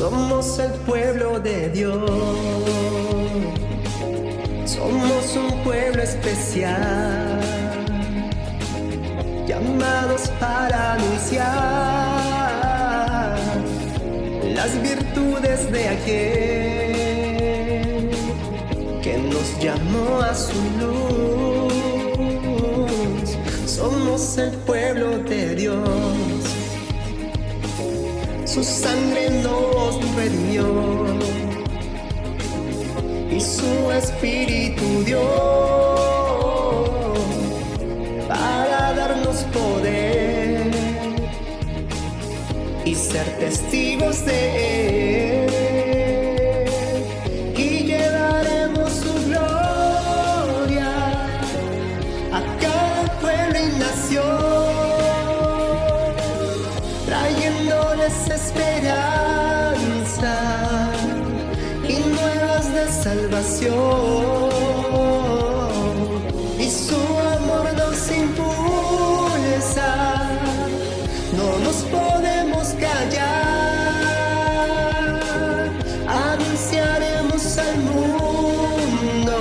Somos el pueblo de Dios, somos un pueblo especial, llamados para anunciar las virtudes de aquel que nos llamó a su luz. Somos el pueblo de Dios, su sangre nos redimió y su espíritu dio para darnos poder y ser testigos de él, y llevaremos su gloria a cada pueblo y nación, trayéndoles esperanza y nuevas de salvación, y su amor nos impulsa, no nos podemos callar, anunciaremos al mundo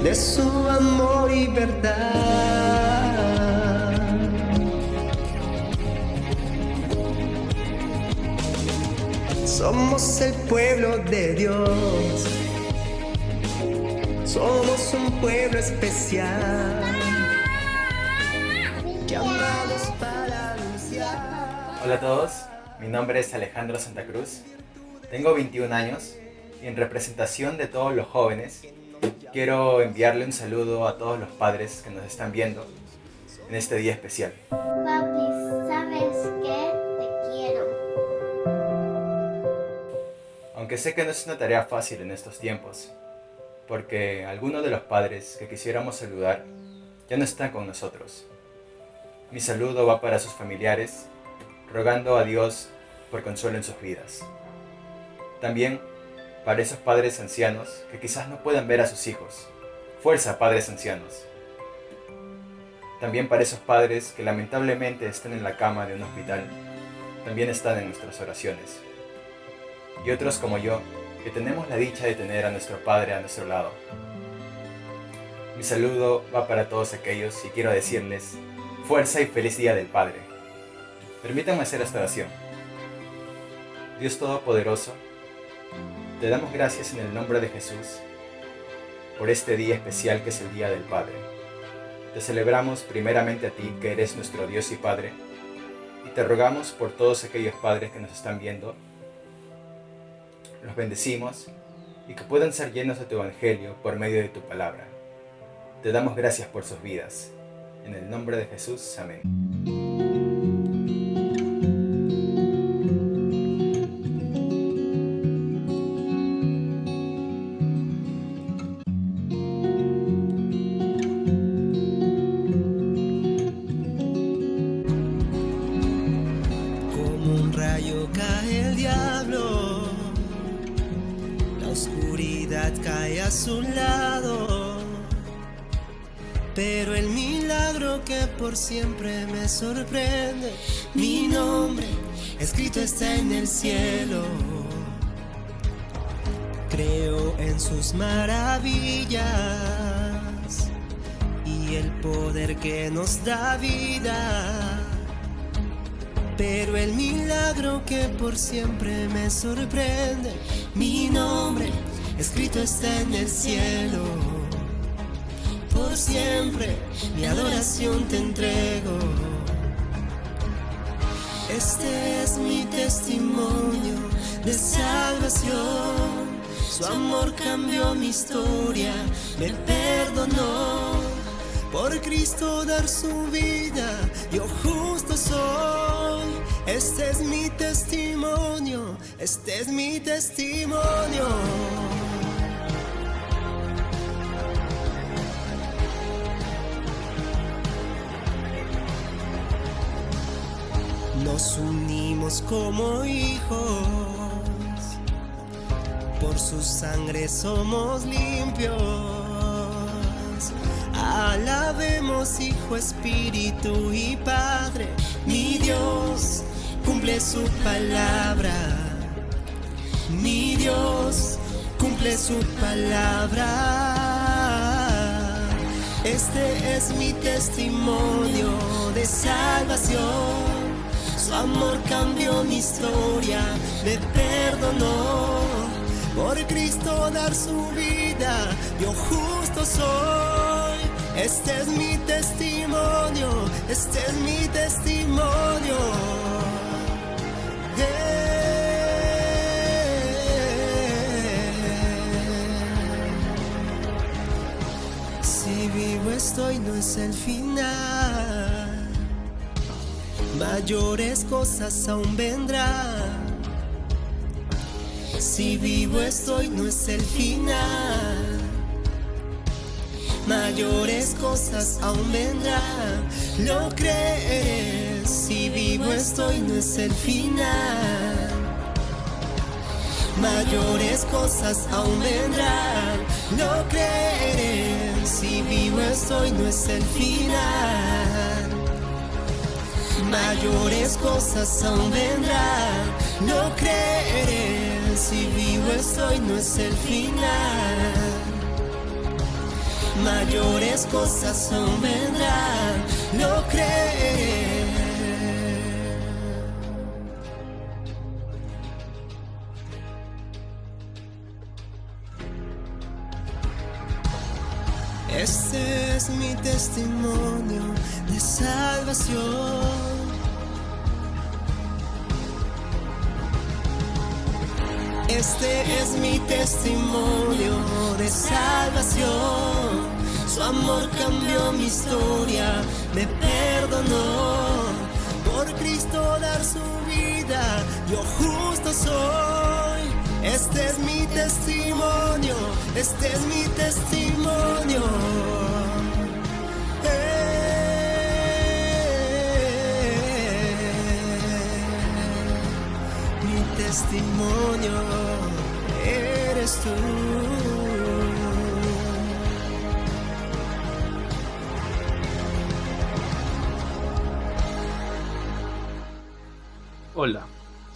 de su amor y verdad. Somos el pueblo de Dios, somos un pueblo especial, llamados para anunciar. Hola a todos, mi nombre es Alejandro Santa Cruz, tengo 21 años y en representación de todos los jóvenes quiero enviarle un saludo a todos los padres que nos están viendo en este día especial. Papi, ¿sabes qué? Te quiero. Aunque sé que no es una tarea fácil en estos tiempos, porque algunos de los padres que quisiéramos saludar ya no están con nosotros. Mi saludo va para sus familiares, rogando a Dios por consuelo en sus vidas. También para esos padres ancianos que quizás no puedan ver a sus hijos. Fuerza, padres ancianos. También para esos padres que lamentablemente están en la cama de un hospital, también están en nuestras oraciones. Y otros como yo, que tenemos la dicha de tener a nuestro Padre a nuestro lado. Mi saludo va para todos aquellos y quiero decirles fuerza y feliz Día del Padre. Permítanme hacer esta oración. Dios Todopoderoso, te damos gracias en el nombre de Jesús por este día especial que es el Día del Padre. Te celebramos primeramente a ti, que eres nuestro Dios y Padre, y te rogamos por todos aquellos padres que nos están viendo. Los bendecimos y que puedan ser llenos de tu evangelio por medio de tu palabra. Te damos gracias por sus vidas. En el nombre de Jesús, amén. Como un rayo cae el diablo, la oscuridad cae a su lado, pero el milagro que por siempre me sorprende, mi nombre escrito está en el cielo. Creo en sus maravillas y el poder que nos da vida, pero el milagro que por siempre me sorprende, mi nombre escrito está en el cielo. Por siempre mi adoración te entrego. Este es mi testimonio de salvación. Su amor cambió mi historia, me perdonó. Por Cristo dar su vida, yo justo soy. Este es mi testimonio, este es mi testimonio. Nos unimos como hijos, por su sangre somos limpios. Alabemos Hijo, Espíritu y Padre. Mi Dios cumple su palabra, Mi Dios cumple su palabra. Este es mi testimonio de salvación. Su amor cambió mi historia, me perdonó. Por Cristo dar su vida, yo justo soy. Este es mi testimonio, este es mi testimonio. Si vivo estoy, no es el final. Mayores cosas aún vendrán. Si vivo estoy, no es el final. Mayores cosas aún vendrán. Lo creeré. Si vivo estoy, no es el final. Mayores cosas aún vendrán. Lo creeré. Si vivo estoy, no es el final. Mayores cosas aún vendrán. Lo creeré. Si vivo estoy, no es el final. Mayores cosas aún vendrán. Lo creeré. Este es mi testimonio de salvación. Este es mi testimonio de salvación. Su amor cambió mi historia, me perdonó. Por Cristo dar su vida, yo justo soy. Este es mi testimonio, este es mi testimonio. Mi testimonio eres tú. Hola,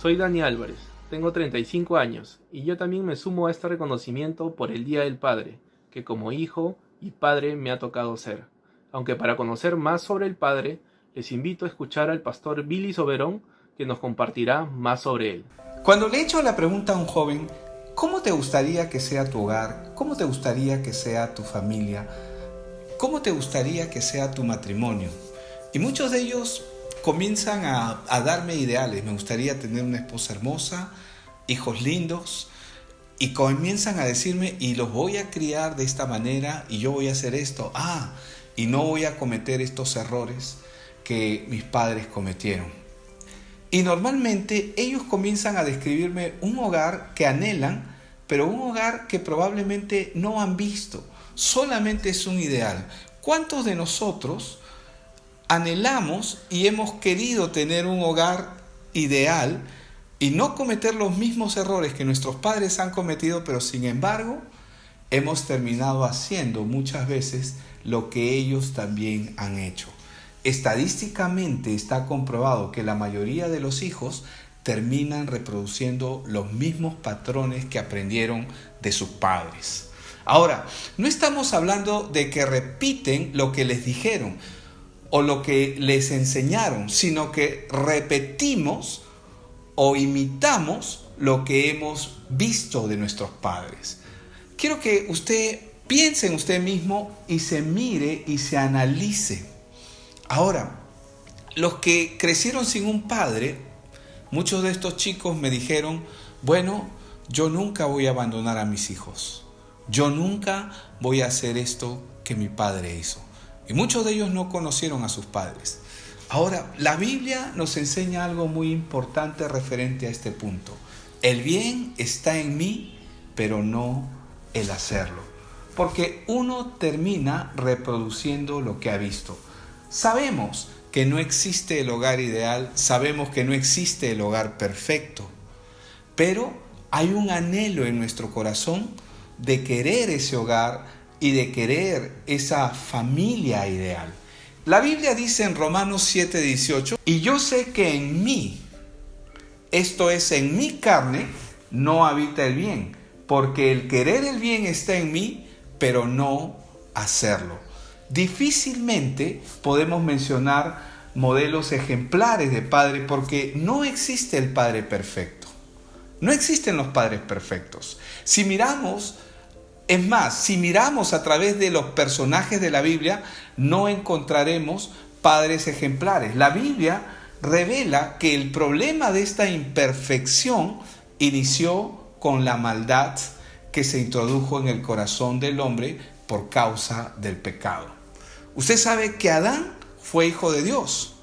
soy Dani Álvarez, tengo 35 años y yo también me sumo a este reconocimiento por el Día del Padre, que como hijo y padre me ha tocado ser. Aunque para conocer más sobre el Padre, les invito a escuchar al pastor Billy Soberón, que nos compartirá más sobre él. Cuando le he hecho la pregunta a un joven, ¿cómo te gustaría que sea tu hogar? ¿Cómo te gustaría que sea tu familia? ¿Cómo te gustaría que sea tu matrimonio? Y muchos de ellos comienzan a darme ideales. Me gustaría tener una esposa hermosa, hijos lindos, y comienzan a decirme, y los voy a criar de esta manera, y yo voy a hacer esto, y no voy a cometer estos errores que mis padres cometieron. Y normalmente ellos comienzan a describirme un hogar que anhelan, pero un hogar que probablemente no han visto. Solamente es un ideal. ¿Cuántos de nosotros anhelamos y hemos querido tener un hogar ideal y no cometer los mismos errores que nuestros padres han cometido, pero sin embargo hemos terminado haciendo muchas veces lo que ellos también han hecho? Estadísticamente está comprobado que la mayoría de los hijos terminan reproduciendo los mismos patrones que aprendieron de sus padres. Ahora, no estamos hablando de que repiten lo que les dijeron o lo que les enseñaron, sino que repetimos o imitamos lo que hemos visto de nuestros padres. Quiero que usted piense en usted mismo y se mire y se analice. Ahora, los que crecieron sin un padre, muchos de estos chicos me dijeron, bueno, yo nunca voy a abandonar a mis hijos. Yo nunca voy a hacer esto que mi padre hizo. Y muchos de ellos no conocieron a sus padres. Ahora, la Biblia nos enseña algo muy importante referente a este punto. El bien está en mí, pero no el hacerlo. Porque uno termina reproduciendo lo que ha visto. Sabemos que no existe el hogar ideal, sabemos que no existe el hogar perfecto, pero hay un anhelo en nuestro corazón de querer ese hogar y de querer esa familia ideal. La Biblia dice en Romanos 7:18, y yo sé que en mí, esto es en mi carne, no habita el bien, porque el querer el bien está en mí, pero no hacerlo. Difícilmente podemos mencionar modelos ejemplares de padre porque no existe el padre perfecto. No existen los padres perfectos. Si miramos a través de los personajes de la Biblia, no encontraremos padres ejemplares. La Biblia revela que el problema de esta imperfección inició con la maldad que se introdujo en el corazón del hombre por causa del pecado. Usted sabe que Adán fue hijo de Dios,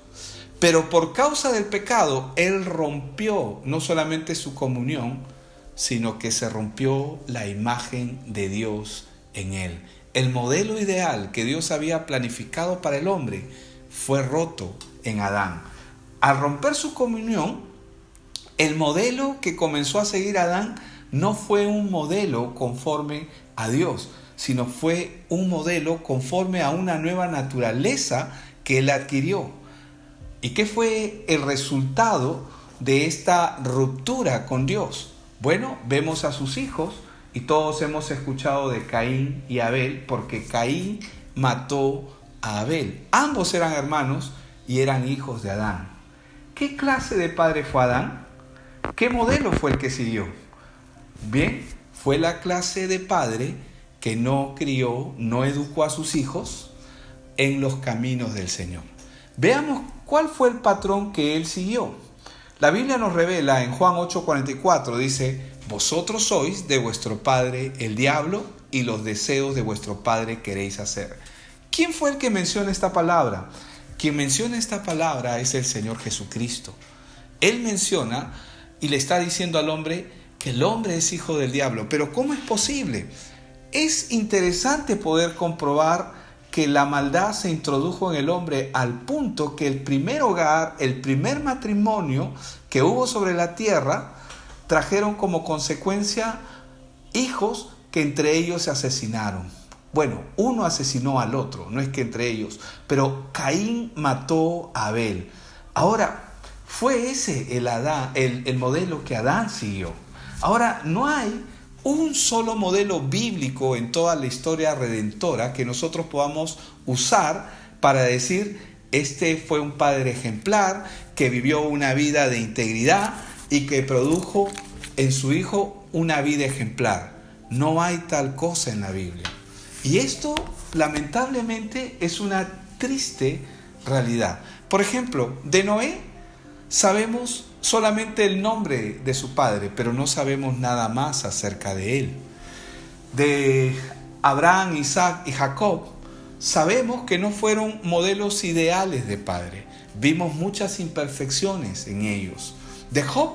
pero por causa del pecado, él rompió no solamente su comunión, sino que se rompió la imagen de Dios en él. El modelo ideal que Dios había planificado para el hombre fue roto en Adán. Al romper su comunión, el modelo que comenzó a seguir Adán no fue un modelo conforme a Dios, sino fue un modelo conforme a una nueva naturaleza que él adquirió. ¿Y qué fue el resultado de esta ruptura con Dios? Bueno, vemos a sus hijos y todos hemos escuchado de Caín y Abel, porque Caín mató a Abel. Ambos eran hermanos y eran hijos de Adán. ¿Qué clase de padre fue Adán? ¿Qué modelo fue el que siguió? Bien, fue la clase de padre que no crió, no educó a sus hijos en los caminos del Señor. Veamos cuál fue el patrón que él siguió. La Biblia nos revela en Juan 8:44, dice: vosotros sois de vuestro padre el diablo, y los deseos de vuestro padre queréis hacer. ¿Quién fue el que menciona esta palabra? Quien menciona esta palabra es el Señor Jesucristo. Él menciona y le está diciendo al hombre que el hombre es hijo del diablo. Pero ¿cómo es posible? Es interesante poder comprobar que la maldad se introdujo en el hombre al punto que el primer hogar, el primer matrimonio que hubo sobre la tierra, trajeron como consecuencia hijos que entre ellos se asesinaron. Bueno, uno asesinó al otro, no es que entre ellos, pero Caín mató a Abel. Ahora, fue ese el modelo que Adán siguió. Ahora, no hay un solo modelo bíblico en toda la historia redentora que nosotros podamos usar para decir: este fue un padre ejemplar que vivió una vida de integridad y que produjo en su hijo una vida ejemplar. No hay tal cosa en la Biblia. Y esto, lamentablemente, es una triste realidad. Por ejemplo, de Noé sabemos solamente el nombre de su padre, pero no sabemos nada más acerca de él. De Abraham, Isaac y Jacob, sabemos que no fueron modelos ideales de padre. Vimos muchas imperfecciones en ellos. De Job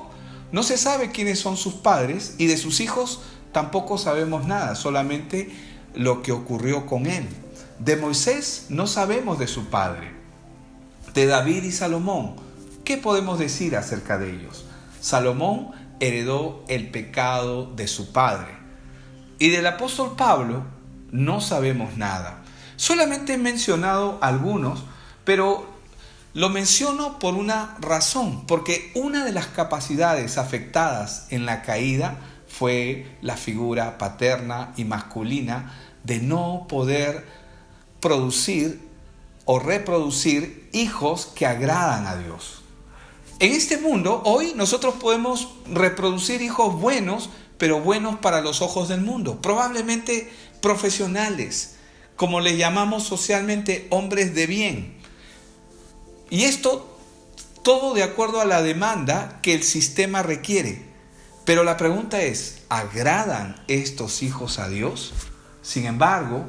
no se sabe quiénes son sus padres, y de sus hijos tampoco sabemos nada, solamente lo que ocurrió con él. De Moisés no sabemos de su padre. De David y Salomón, ¿qué podemos decir acerca de ellos? Salomón heredó el pecado de su padre. Y del apóstol Pablo no sabemos nada. Solamente he mencionado algunos, pero lo menciono por una razón, porque una de las capacidades afectadas en la caída fue la figura paterna y masculina de no poder producir o reproducir hijos que agradan a Dios. En este mundo, hoy nosotros podemos reproducir hijos buenos, pero buenos para los ojos del mundo. Probablemente profesionales, como les llamamos socialmente, hombres de bien. Y esto todo de acuerdo a la demanda que el sistema requiere. Pero la pregunta es, ¿agradan estos hijos a Dios? Sin embargo,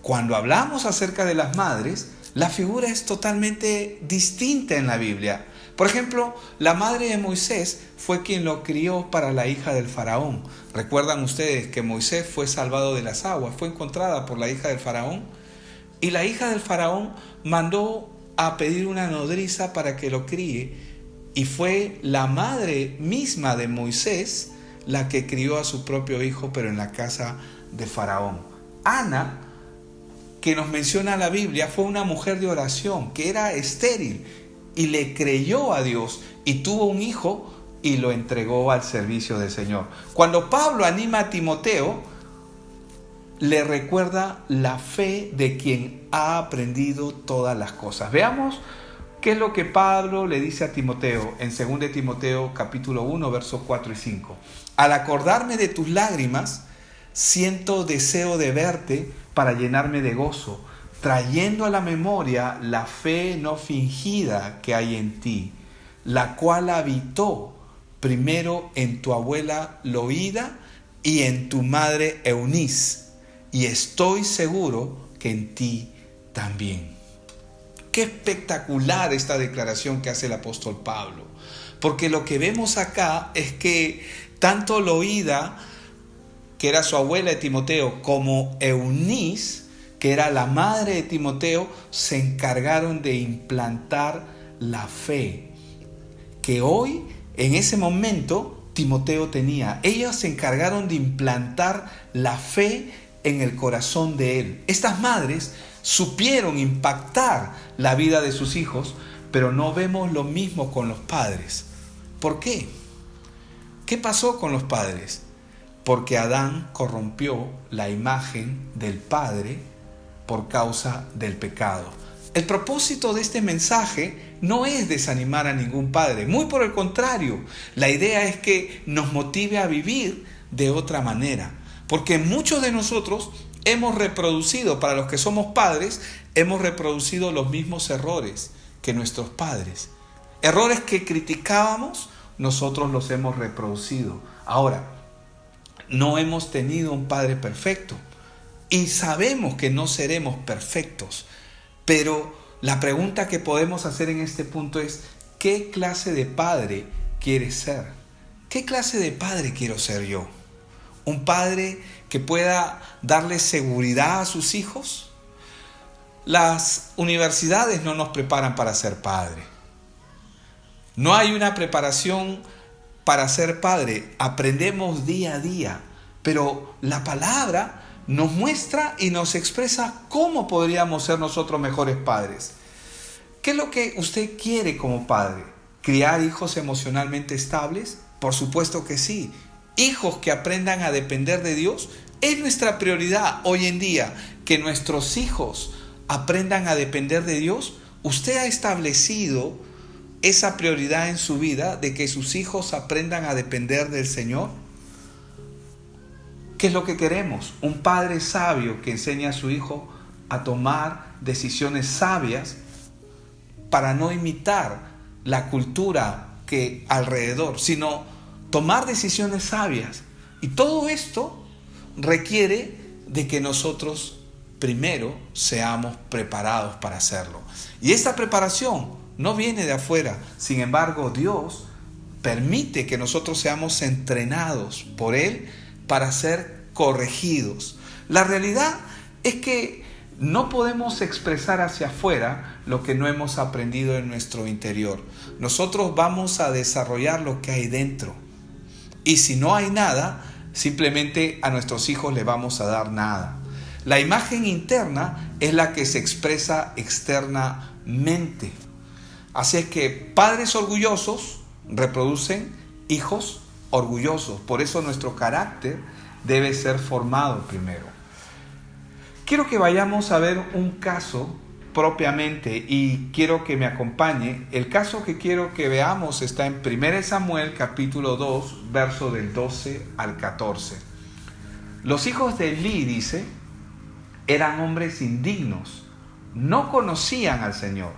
cuando hablamos acerca de las madres, la figura es totalmente distinta en la Biblia. Por ejemplo, la madre de Moisés fue quien lo crió para la hija del faraón. ¿Recuerdan ustedes que Moisés fue salvado de las aguas? Fue encontrada por la hija del faraón. Y la hija del faraón mandó a pedir una nodriza para que lo críe. Y fue la madre misma de Moisés la que crió a su propio hijo, pero en la casa de faraón. Ana, que nos menciona la Biblia, fue una mujer de oración que era estéril y le creyó a Dios y tuvo un hijo, y lo entregó al servicio del Señor. Cuando Pablo anima a Timoteo, le recuerda la fe de quien ha aprendido todas las cosas. Veamos qué es lo que Pablo le dice a Timoteo en 2 Timoteo capítulo 1, versos 4 y 5. Al acordarme de tus lágrimas, siento deseo de verte para llenarme de gozo, trayendo a la memoria la fe no fingida que hay en ti, la cual habitó primero en tu abuela Loída y en tu madre Eunice, y estoy seguro que en ti también. Qué espectacular esta declaración que hace el apóstol Pablo, porque lo que vemos acá es que tanto Loída, que era su abuela de Timoteo, como Eunice, que era la madre de Timoteo, se encargaron de implantar la fe que hoy, en ese momento, Timoteo tenía. Ellas se encargaron de implantar la fe en el corazón de él. Estas madres supieron impactar la vida de sus hijos, pero no vemos lo mismo con los padres. ¿Por qué? ¿Qué pasó con los padres? Porque Adán corrompió la imagen del padre por causa del pecado. El propósito de este mensaje no es desanimar a ningún padre, muy por el contrario, la idea es que nos motive a vivir de otra manera, porque muchos de nosotros hemos reproducido, para los que somos padres, hemos reproducido los mismos errores que nuestros padres. Errores que criticábamos, nosotros los hemos reproducido. Ahora, no hemos tenido un padre perfecto y sabemos que no seremos perfectos, pero la pregunta que podemos hacer en este punto es: ¿qué clase de padre quieres ser? ¿Qué clase de padre quiero ser yo? ¿Un padre que pueda darle seguridad a sus hijos? Las universidades no nos preparan para ser padre. No hay una preparación para ser padre. Aprendemos día a día, pero la palabra nos muestra y nos expresa cómo podríamos ser nosotros mejores padres. ¿Qué es lo que usted quiere como padre? ¿Criar hijos emocionalmente estables? Por supuesto que sí. Hijos que aprendan a depender de Dios. Es nuestra prioridad hoy en día que nuestros hijos aprendan a depender de Dios. ¿Usted ha establecido esa prioridad en su vida de que sus hijos aprendan a depender del Señor? ¿Qué es lo que queremos? Un padre sabio que enseña a su hijo a tomar decisiones sabias para no imitar la cultura que alrededor, sino tomar decisiones sabias. Y todo esto requiere de que nosotros primero seamos preparados para hacerlo. Y esta preparación no viene de afuera. Sin embargo, Dios permite que nosotros seamos entrenados por Él para ser corregidos. La realidad es que no podemos expresar hacia afuera lo que no hemos aprendido en nuestro interior. Nosotros vamos a desarrollar lo que hay dentro. Y si no hay nada, simplemente a nuestros hijos le vamos a dar nada. La imagen interna es la que se expresa externamente. Así es que padres orgullosos reproducen hijos orgullosos. Por eso nuestro carácter debe ser formado primero. Quiero que vayamos a ver un caso propiamente y quiero que me acompañe. El caso que quiero que veamos está en 1 Samuel capítulo 2, verso del 12 al 14. Los hijos de Elí, dice, eran hombres indignos, no conocían al Señor,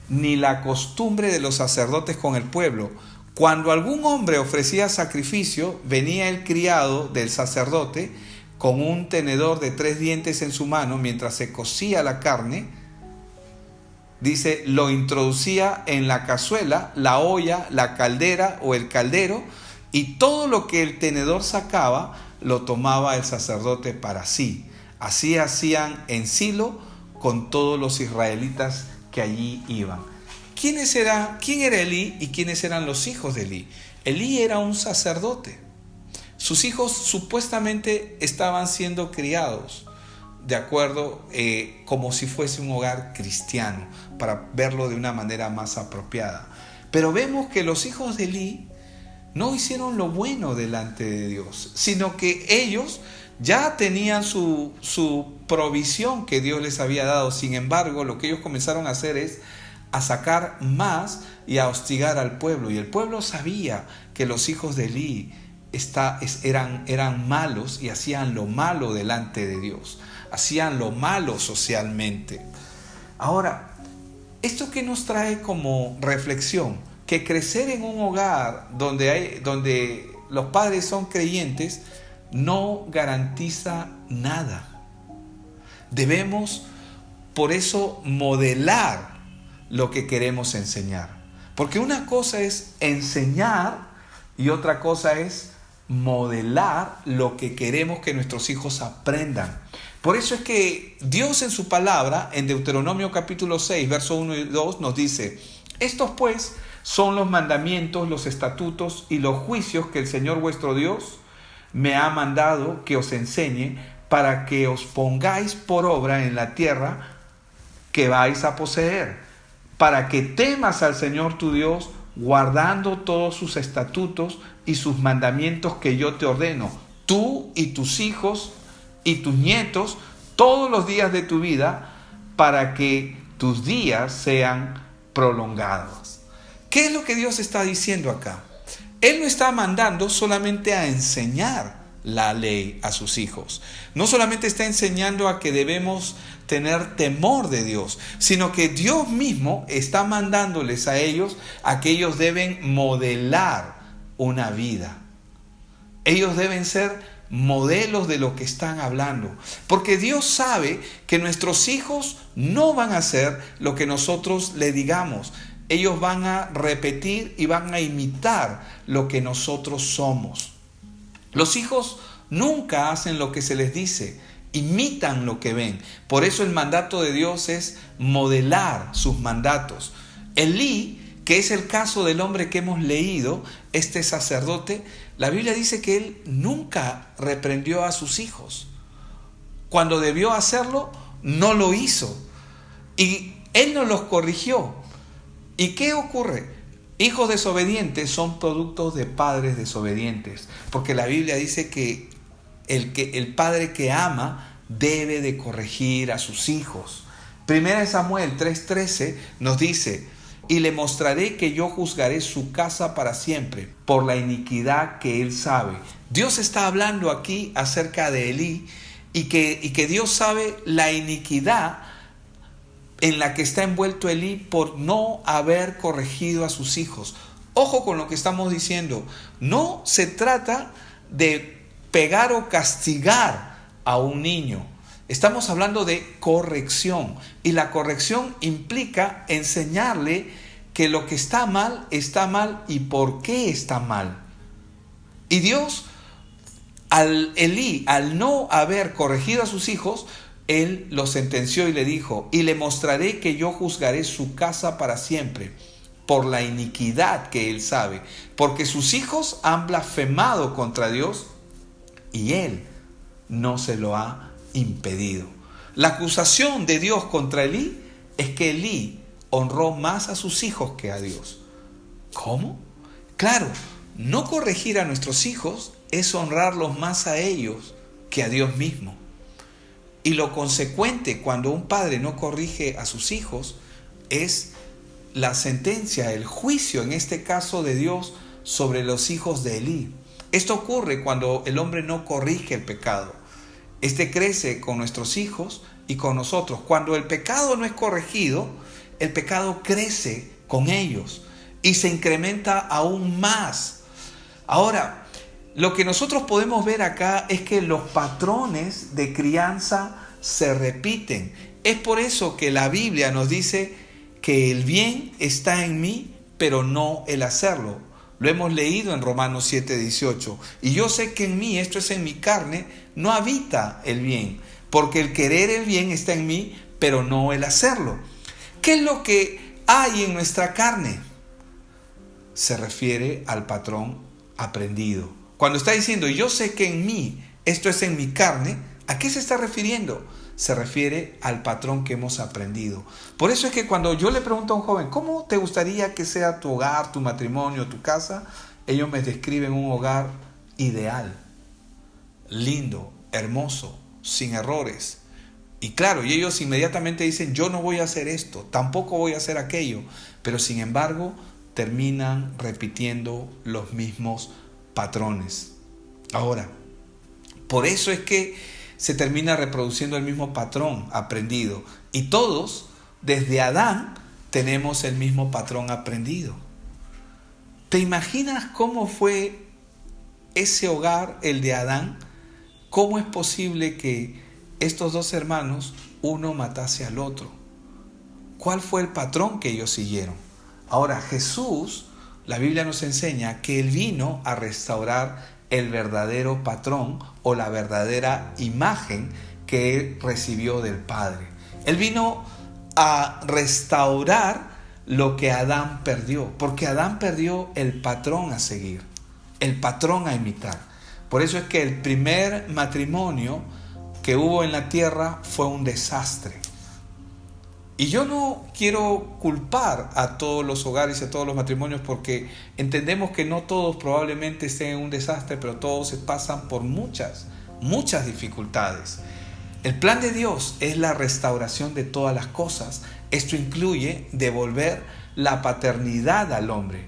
ni la costumbre de los sacerdotes con el pueblo. Cuando algún hombre ofrecía sacrificio, venía el criado del sacerdote con un tenedor de 3 dientes en su mano mientras se cocía la carne. Dice, lo introducía en la cazuela, la olla, la caldera o el caldero, y todo lo que el tenedor sacaba lo tomaba el sacerdote para sí. Así hacían en Silo con todos los israelitas que allí iban. ¿Quién era Elí y quiénes eran los hijos de Elí? Elí era un sacerdote. Sus hijos supuestamente estaban siendo criados de acuerdo, como si fuese un hogar cristiano, para verlo de una manera más apropiada. Pero vemos que los hijos de Elí no hicieron lo bueno delante de Dios, sino que ellos ya tenían su provisión que Dios les había dado. Sin embargo, lo que ellos comenzaron a hacer es a sacar más y a hostigar al pueblo. Y el pueblo sabía que los hijos de Elí eran malos y hacían lo malo delante de Dios. Hacían lo malo socialmente. Ahora, ¿esto qué nos trae como reflexión? Que crecer en un hogar donde los padres son creyentes no garantiza nada. Debemos, por eso, modelar lo que queremos enseñar. Porque una cosa es enseñar y otra cosa es modelar lo que queremos que nuestros hijos aprendan. Por eso es que Dios en su palabra, en Deuteronomio capítulo 6, verso 1 y 2, nos dice: estos pues son los mandamientos, los estatutos y los juicios que el Señor vuestro Dios me ha mandado que os enseñe, para que os pongáis por obra en la tierra que vais a poseer, para que temas al Señor tu Dios, guardando todos sus estatutos y sus mandamientos que yo te ordeno, tú y tus hijos y tus nietos, todos los días de tu vida, para que tus días sean prolongados. ¿Qué es lo que Dios está diciendo acá? Él no está mandando solamente a enseñar la ley a sus hijos. No solamente está enseñando a que debemos tener temor de Dios, sino que Dios mismo está mandándoles a ellos a que ellos deben modelar una vida. Ellos deben ser modelos de lo que están hablando, porque Dios sabe que nuestros hijos no van a hacer lo que nosotros le digamos. Ellos van a repetir y van a imitar lo que nosotros somos. Los hijos nunca hacen lo que se les dice, imitan lo que ven. Por eso el mandato de Dios es modelar sus mandatos. Elí, que es el caso del hombre que hemos leído, este sacerdote, la Biblia dice que él nunca reprendió a sus hijos. Cuando debió hacerlo, no lo hizo. Y él no los corrigió. ¿Y qué ocurre? Hijos desobedientes son productos de padres desobedientes, porque la Biblia dice que el padre que ama debe de corregir a sus hijos. Primera de Samuel 3:13 nos dice: y le mostraré que yo juzgaré su casa para siempre por la iniquidad que él sabe. Dios está hablando aquí acerca de Elí y que Dios sabe la iniquidad en la que está envuelto Elí por no haber corregido a sus hijos. Ojo con lo que estamos diciendo. No se trata de pegar o castigar a un niño. Estamos hablando de corrección. Y la corrección implica enseñarle que lo que está mal y por qué está mal. Y Dios, Elí, al no haber corregido a sus hijos, él lo sentenció y le dijo: y le mostraré que yo juzgaré su casa para siempre por la iniquidad que él sabe, porque sus hijos han blasfemado contra Dios y él no se lo ha impedido. La acusación de Dios contra Elí es que Elí honró más a sus hijos que a Dios. ¿Cómo? Claro, no corregir a nuestros hijos es honrarlos más a ellos que a Dios mismo. Y lo consecuente cuando un padre no corrige a sus hijos es la sentencia, el juicio, en este caso de Dios, sobre los hijos de Elí. Esto ocurre cuando el hombre no corrige el pecado. Este crece con nuestros hijos y con nosotros. Cuando el pecado no es corregido, el pecado crece con ellos y se incrementa aún más. Ahora, lo que nosotros podemos ver acá es que los patrones de crianza se repiten. Es por eso que la Biblia nos dice que el bien está en mí, pero no el hacerlo. Lo hemos leído en Romanos 7:18. Y yo sé que en mí, esto es en mi carne, no habita el bien, porque el querer el bien está en mí, pero no el hacerlo. ¿Qué es lo que hay en nuestra carne? Se refiere al patrón aprendido. Cuando está diciendo yo sé que en mí, esto es en mi carne, ¿a qué se está refiriendo? Se refiere al patrón que hemos aprendido. Por eso es que cuando yo le pregunto a un joven, ¿cómo te gustaría que sea tu hogar, tu matrimonio, tu casa? ellos me describen un hogar ideal, lindo, hermoso, sin errores. Y claro, y ellos inmediatamente dicen, yo no voy a hacer esto, tampoco voy a hacer aquello, pero sin embargo terminan repitiendo los mismos patrones. Ahora, por eso es que se termina reproduciendo el mismo patrón aprendido. Y todos, desde Adán, tenemos el mismo patrón aprendido. ¿Te imaginas cómo fue ese hogar, el de Adán? ¿Cómo es posible que estos dos hermanos, uno matase al otro? ¿Cuál fue el patrón que ellos siguieron? Ahora, Jesús, la Biblia nos enseña que Él vino a restaurar el verdadero patrón o la verdadera imagen que Él recibió del Padre. Él vino a restaurar lo que Adán perdió, porque Adán perdió el patrón a seguir, el patrón a imitar. Por eso es que el primer matrimonio que hubo en la tierra fue un desastre. Y yo no quiero culpar a todos los hogares y a todos los matrimonios, porque entendemos que no todos probablemente estén en un desastre, pero todos se pasan por muchas dificultades. El plan de Dios es la restauración de todas las cosas. Esto incluye devolver la paternidad al hombre,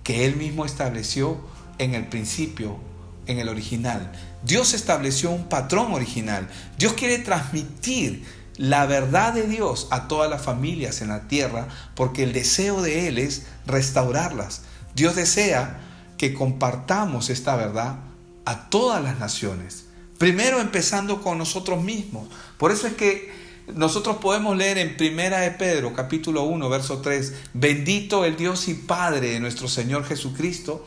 que Él mismo estableció en el principio, en el original. Dios estableció un patrón original. Dios quiere transmitir la verdad de Dios a todas las familias en la tierra, porque el deseo de Él es restaurarlas. Dios desea que compartamos esta verdad a todas las naciones, primero empezando con nosotros mismos. Por eso es que nosotros podemos leer en 1 de Pedro, capítulo 1, verso 3, bendito el Dios y Padre de nuestro Señor Jesucristo,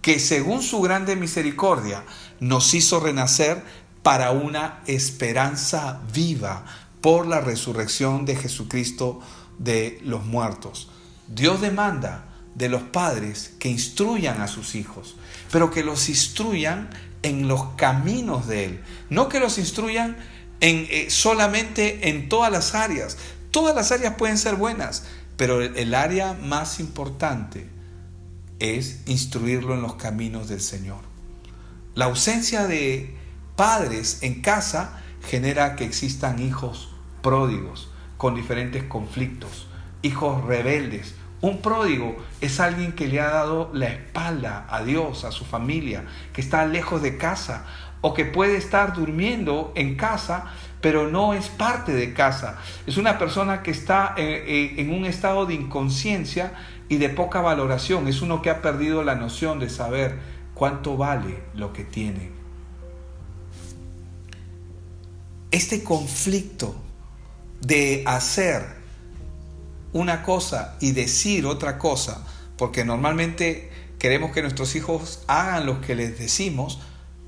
que según su grande misericordia nos hizo renacer para una esperanza viva por la resurrección de Jesucristo de los muertos. Dios demanda de los padres que instruyan a sus hijos, pero que los instruyan en los caminos de Él. No que los instruyan solamente en todas las áreas. Todas las áreas pueden ser buenas, pero el área más importante es instruirlo en los caminos del Señor. La ausencia de padres en casa genera que existan hijos pródigos con diferentes conflictos, hijos rebeldes. Un pródigo es alguien que le ha dado la espalda a Dios, a su familia, que está lejos de casa, o que puede estar durmiendo en casa, pero no es parte de casa. Es una persona que está en un estado de inconsciencia y de poca valoración. Es uno que ha perdido la noción de saber cuánto vale lo que tiene. Este conflicto de hacer una cosa y decir otra cosa, porque normalmente queremos que nuestros hijos hagan lo que les decimos,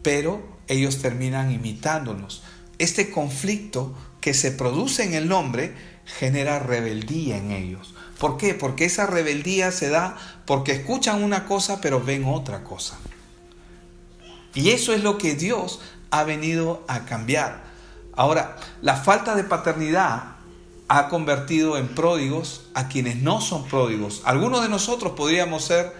pero ellos terminan imitándonos. Este conflicto que se produce en el hombre genera rebeldía en ellos. ¿Por qué? Porque esa rebeldía se da porque escuchan una cosa pero ven otra cosa. Y eso es lo que Dios ha venido a cambiar. Ahora, la falta de paternidad ha convertido en pródigos a quienes no son pródigos. Algunos de nosotros podríamos ser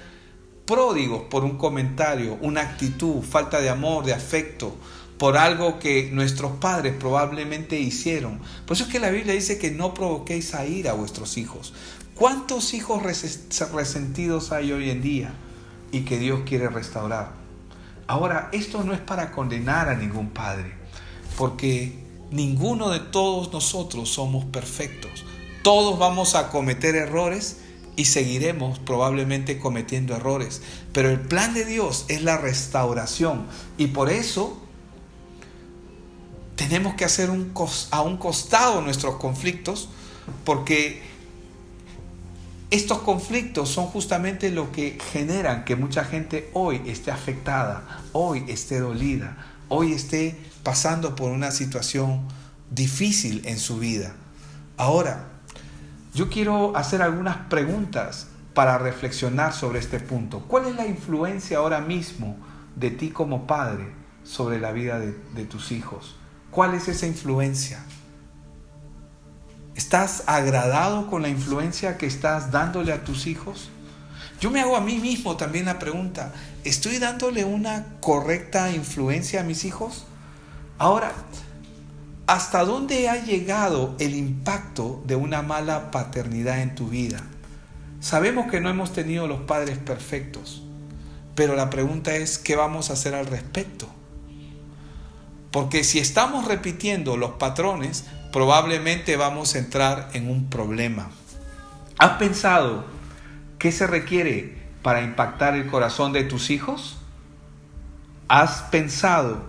pródigos por un comentario, una actitud, falta de amor, de afecto, por algo que nuestros padres probablemente hicieron. Por eso es que la Biblia dice que no provoquéis a ira a vuestros hijos. ¿Cuántos hijos resentidos hay hoy en día y que Dios quiere restaurar? Ahora, esto no es para condenar a ningún padre, porque ninguno de todos nosotros somos perfectos. Todos vamos a cometer errores y seguiremos probablemente cometiendo errores. Pero el plan de Dios es la restauración. Y por eso tenemos que hacer a un costado nuestros conflictos, porque estos conflictos son justamente lo que generan que mucha gente hoy esté afectada, hoy esté dolida, hoy esté pasando por una situación difícil en su vida. Ahora, yo quiero hacer algunas preguntas para reflexionar sobre este punto. ¿Cuál es la influencia ahora mismo de ti como padre sobre la vida de tus hijos? ¿Cuál es esa influencia? ¿Estás agradado con la influencia que estás dándole a tus hijos? Yo me hago a mí mismo también la pregunta, ¿estoy dándole una correcta influencia a mis hijos? Ahora, ¿hasta dónde ha llegado el impacto de una mala paternidad en tu vida? Sabemos que no hemos tenido los padres perfectos, pero la pregunta es, ¿qué vamos a hacer al respecto? Porque si estamos repitiendo los patrones, probablemente vamos a entrar en un problema. ¿Has pensado qué se requiere para impactar el corazón de tus hijos? ¿Has pensado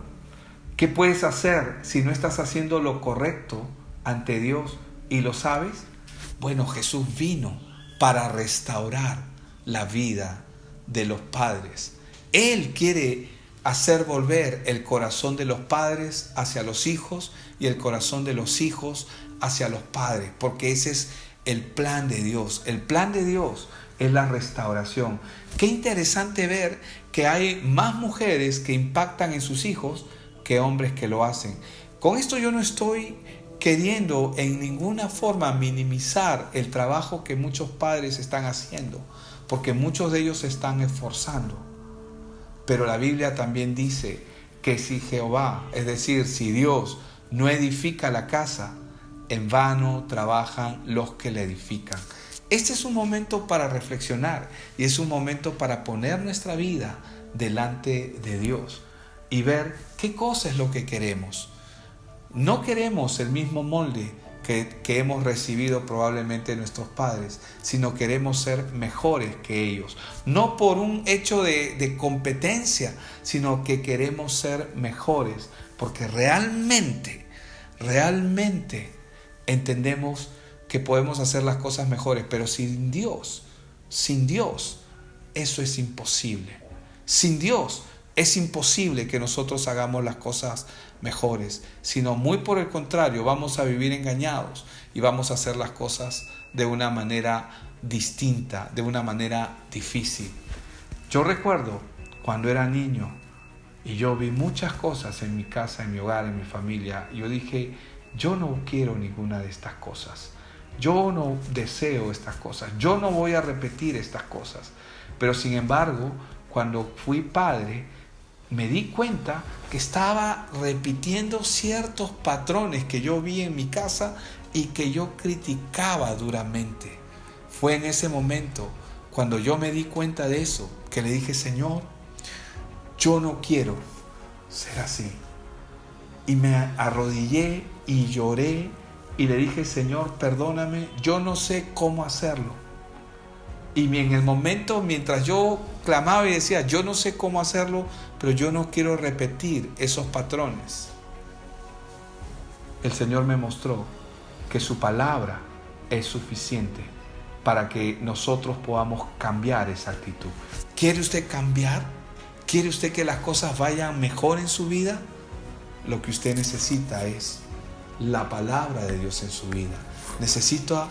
qué puedes hacer si no estás haciendo lo correcto ante Dios y lo sabes? Bueno, Jesús vino para restaurar la vida de los padres. Él quiere hacer volver el corazón de los padres hacia los hijos y el corazón de los hijos hacia los padres, porque ese es el plan de Dios. El plan de Dios es la restauración. Qué interesante ver que hay más mujeres que impactan en sus hijos que hombres que lo hacen. Con esto yo no estoy queriendo en ninguna forma minimizar el trabajo que muchos padres están haciendo, porque muchos de ellos se están esforzando. Pero la Biblia también dice que si Jehová, es decir, si Dios no edifica la casa, en vano trabajan los que la edifican. Este es un momento para reflexionar y es un momento para poner nuestra vida delante de Dios y ver qué cosa es lo que queremos. No queremos el mismo molde que hemos recibido probablemente de nuestros padres, sino queremos ser mejores que ellos. No por un hecho de competencia, sino que queremos ser mejores, porque realmente entendemos que podemos hacer las cosas mejores, pero sin Dios, eso es imposible. Sin Dios es imposible que nosotros hagamos las cosas mejores, sino muy por el contrario, vamos a vivir engañados y vamos a hacer las cosas de una manera distinta, de una manera difícil. Yo recuerdo cuando era niño y yo vi muchas cosas en mi casa, en mi hogar, en mi familia, y yo dije, yo no quiero ninguna de estas cosas. Yo no deseo estas cosas. Yo no voy a repetir estas cosas. Pero sin embargo, cuando fui padre, me di cuenta que estaba repitiendo ciertos patrones que yo vi en mi casa y que yo criticaba duramente. Fue en ese momento, cuando yo me di cuenta de eso, que le dije, Señor, yo no quiero ser así. Y me arrodillé y lloré y le dije, Señor, perdóname, yo no sé cómo hacerlo. Y en el momento, mientras yo clamaba y decía, yo no sé cómo hacerlo, pero yo no quiero repetir esos patrones, el Señor me mostró que su palabra es suficiente para que nosotros podamos cambiar esa actitud. ¿Quiere usted cambiar? ¿Quiere usted que las cosas vayan mejor en su vida? Lo que usted necesita es la palabra de Dios en su vida. Necesita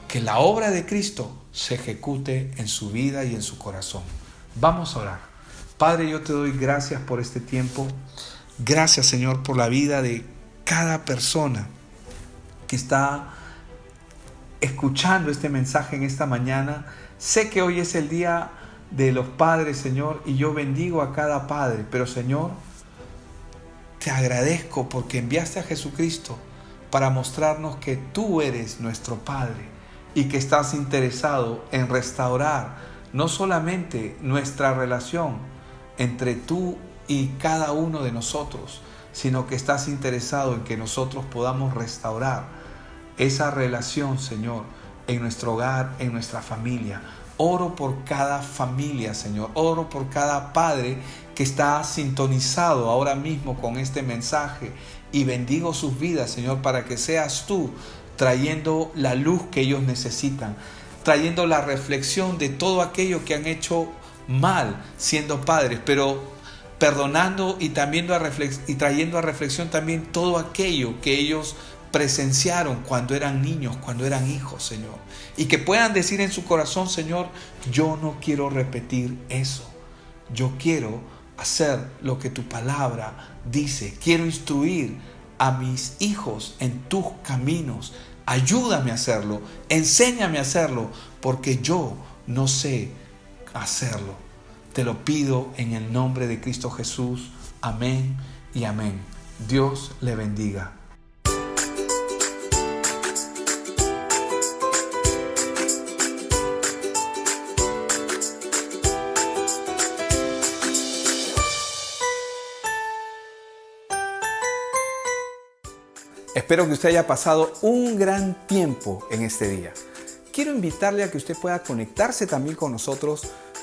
que la obra de Cristo se ejecute en su vida y en su corazón. Vamos a orar. Padre, yo te doy gracias por este tiempo. Gracias, Señor, por la vida de cada persona que está escuchando este mensaje en esta mañana. Sé que hoy es el día de los padres, Señor, y yo bendigo a cada padre. Pero, Señor, te agradezco porque enviaste a Jesucristo para mostrarnos que tú eres nuestro Padre y que estás interesado en restaurar no solamente nuestra relación entre tú y cada uno de nosotros, sino que estás interesado en que nosotros podamos restaurar esa relación, Señor, en nuestro hogar, en nuestra familia. Oro por cada familia, Señor. Oro por cada padre que está sintonizado ahora mismo con este mensaje y bendigo sus vidas, Señor, para que seas tú trayendo la luz que ellos necesitan, trayendo la reflexión de todo aquello que han hecho mal siendo padres, pero perdonando y trayendo a reflexión también todo aquello que ellos presenciaron cuando eran niños, cuando eran hijos, Señor. Y que puedan decir en su corazón, Señor, yo no quiero repetir eso. Yo quiero hacer lo que tu palabra dice. Quiero instruir a mis hijos en tus caminos. Ayúdame a hacerlo, enséñame a hacerlo, porque yo no sé hacerlo. Te lo pido en el nombre de Cristo Jesús. Amén y amén. Dios le bendiga. Espero que usted haya pasado un gran tiempo en este día. Quiero invitarle a que usted pueda conectarse también con nosotros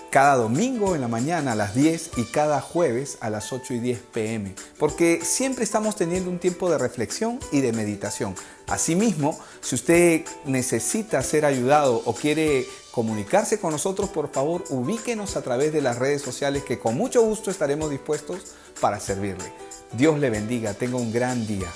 cada domingo en la mañana a las 10 y cada jueves a las 8 y 10 p.m. porque siempre estamos teniendo un tiempo de reflexión y de meditación. Asimismo, si usted necesita ser ayudado o quiere comunicarse con nosotros, por favor, ubíquenos a través de las redes sociales que con mucho gusto estaremos dispuestos para servirle. Dios le bendiga, tenga un gran día.